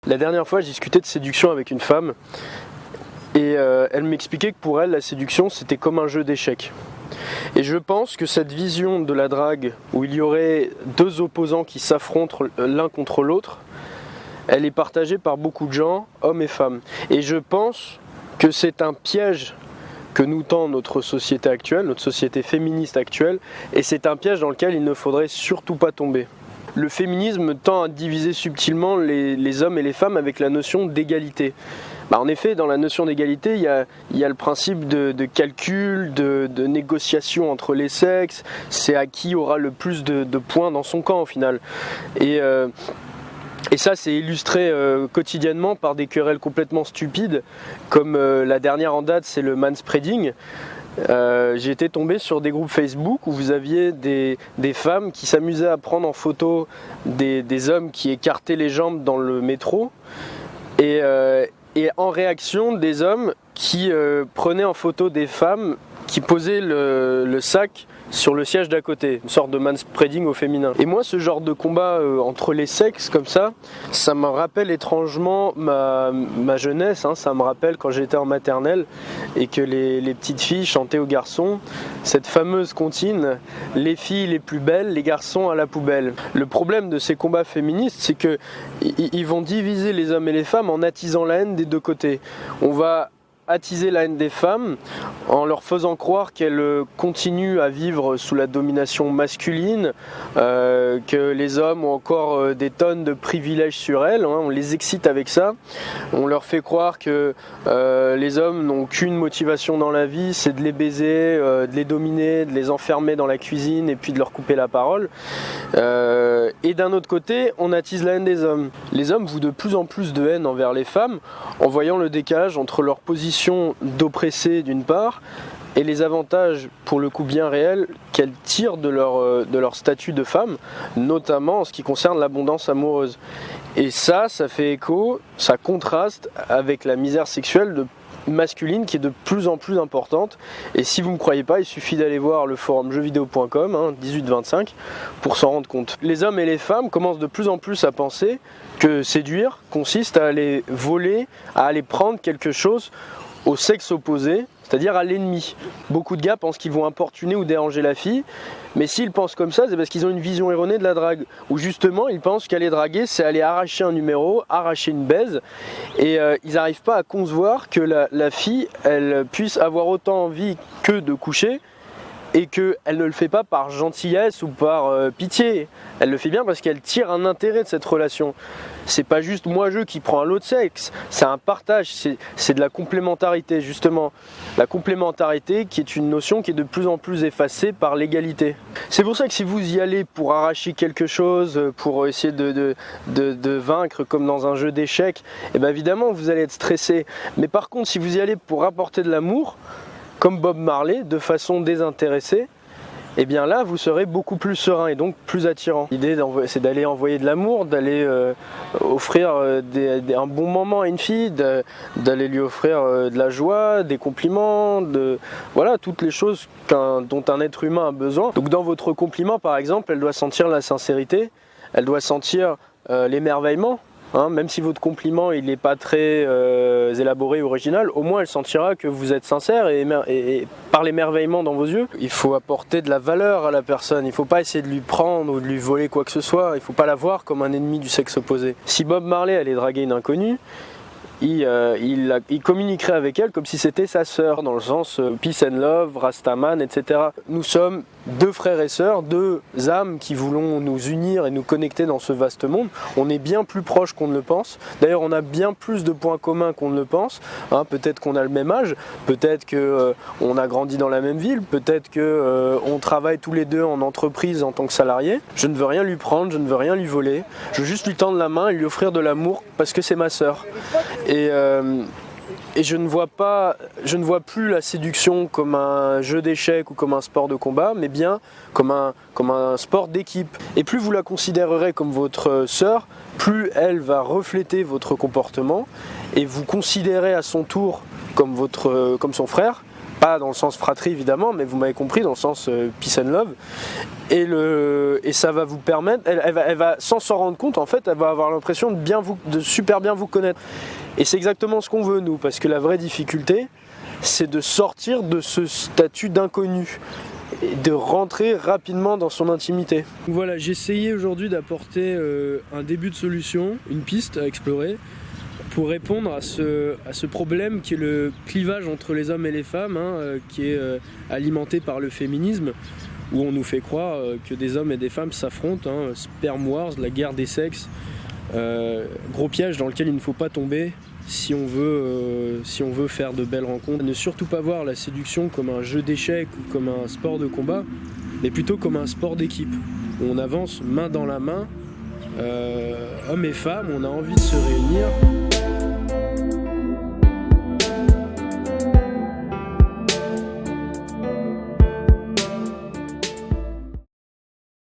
La dernière fois, je discutais de séduction avec une femme et elle m'expliquait que pour elle, la séduction, c'était comme un jeu d'échecs. Et je pense que cette vision de la drague, où il y aurait deux opposants qui s'affrontent l'un contre l'autre, elle est partagée par beaucoup de gens, hommes et femmes. Et je pense que c'est un piège que nous tend notre société actuelle, notre société féministe actuelle, et c'est un piège dans lequel il ne faudrait surtout pas tomber. Le féminisme tend à diviser subtilement les hommes et les femmes avec la notion d'égalité. En effet, dans la notion d'égalité, il y a le principe de calcul, de négociation entre les sexes, c'est à qui aura le plus de points dans son camp au final. Et ça, c'est illustré quotidiennement par des querelles complètement stupides, comme la dernière en date, c'est le manspreading. J'ai été tombé sur des groupes Facebook où vous aviez des femmes qui s'amusaient à prendre en photo des hommes qui écartaient les jambes dans le métro et en réaction des hommes qui prenaient en photo des femmes qui posaient le sac sur le siège d'à côté, une sorte de manspreading au féminin. Et moi, ce genre de combat entre les sexes comme ça me rappelle étrangement ma jeunesse, ça me rappelle quand j'étais en maternelle et que les petites filles chantaient aux garçons cette fameuse comptine « Les filles les plus belles, les garçons à la poubelle ». Le problème de ces combats féministes, c'est qu'ils vont diviser les hommes et les femmes en attisant la haine des deux côtés. On va attiser la haine des femmes en leur faisant croire qu'elles continuent à vivre sous la domination masculine, que les hommes ont encore des tonnes de privilèges sur elles, on les excite avec ça, on leur fait croire que les hommes n'ont qu'une motivation dans la vie, c'est de les baiser, de les dominer, de les enfermer dans la cuisine et puis de leur couper la parole. Et d'un autre côté, on attise la haine des hommes. Les hommes vouent de plus en plus de haine envers les femmes en voyant le décalage entre leur position d'oppressés d'une part et les avantages pour le coup bien réels qu'elles tirent de leur statut de femme, notamment en ce qui concerne l'abondance amoureuse. Et ça fait écho, ça contraste avec la misère sexuelle masculine qui est de plus en plus importante. Et si vous ne me croyez pas, il suffit d'aller voir le forum jeuxvideo.com 18-25 pour s'en rendre compte. Les hommes et les femmes commencent de plus en plus à penser que séduire consiste à aller voler, à aller prendre quelque chose au sexe opposé, c'est-à-dire à l'ennemi. Beaucoup de gars pensent qu'ils vont importuner ou déranger la fille, mais s'ils pensent comme ça, c'est parce qu'ils ont une vision erronée de la drague, où justement ils pensent qu'aller draguer, c'est aller arracher un numéro, arracher une baise, et ils n'arrivent pas à concevoir que la fille, elle puisse avoir autant envie que de coucher, et qu'elle ne le fait pas par gentillesse ou par pitié. Elle le fait bien parce qu'elle tire un intérêt de cette relation. C'est pas juste moi-je qui prends à l'autre sexe, c'est un partage, c'est de la complémentarité justement. La complémentarité qui est une notion qui est de plus en plus effacée par l'égalité. C'est pour ça que si vous y allez pour arracher quelque chose, pour essayer de vaincre comme dans un jeu d'échecs, et bien évidemment vous allez être stressé. Mais par contre si vous y allez pour apporter de l'amour, comme Bob Marley, de façon désintéressée, et bien là vous serez beaucoup plus serein et donc plus attirant. L'idée c'est d'aller envoyer de l'amour, d'aller offrir un bon moment à une fille, d'aller lui offrir de la joie, des compliments, voilà toutes les choses dont un être humain a besoin. Donc dans votre compliment par exemple, elle doit sentir la sincérité, elle doit sentir l'émerveillement. Même si votre compliment il n'est pas très élaboré ou original, au moins elle sentira que vous êtes sincère et par l'émerveillement dans vos yeux. Il faut apporter de la valeur à la personne, il ne faut pas essayer de lui prendre ou de lui voler quoi que ce soit, il ne faut pas la voir comme un ennemi du sexe opposé. Si Bob Marley allait draguer une inconnue, il communiquerait avec elle comme si c'était sa sœur, dans le sens peace and love, Rastaman, etc. Nous sommes deux frères et sœurs, deux âmes qui voulons nous unir et nous connecter dans ce vaste monde. On est bien plus proches qu'on ne le pense. D'ailleurs, on a bien plus de points communs qu'on ne le pense. Peut-être qu'on a le même âge, peut-être qu'on a grandi dans la même ville, peut-être qu'on travaille tous les deux en entreprise en tant que salariés. Je ne veux rien lui prendre, je ne veux rien lui voler. Je veux juste lui tendre la main et lui offrir de l'amour parce que c'est ma sœur. Et je ne vois plus la séduction comme un jeu d'échecs ou comme un sport de combat, mais bien comme un sport d'équipe. Et plus vous la considérerez comme votre sœur, plus elle va refléter votre comportement et vous considérez à son tour comme son frère, pas dans le sens fratrie évidemment, mais vous m'avez compris, dans le sens peace and love. Et ça va vous permettre, elle va sans s'en rendre compte, en fait, elle va avoir l'impression de super bien vous connaître. Et c'est exactement ce qu'on veut nous, parce que la vraie difficulté, c'est de sortir de ce statut d'inconnu et de rentrer rapidement dans son intimité. Voilà, j'ai essayé aujourd'hui d'apporter un début de solution, une piste à explorer, pour répondre à ce problème qui est le clivage entre les hommes et les femmes, qui est alimenté par le féminisme, où on nous fait croire que des hommes et des femmes s'affrontent, sperm wars, la guerre des sexes, gros piège dans lequel il ne faut pas tomber si on veut faire de belles rencontres. Ne surtout pas voir la séduction comme un jeu d'échecs ou comme un sport de combat, mais plutôt comme un sport d'équipe, où on avance main dans la main, hommes et femmes, on a envie de se réunir.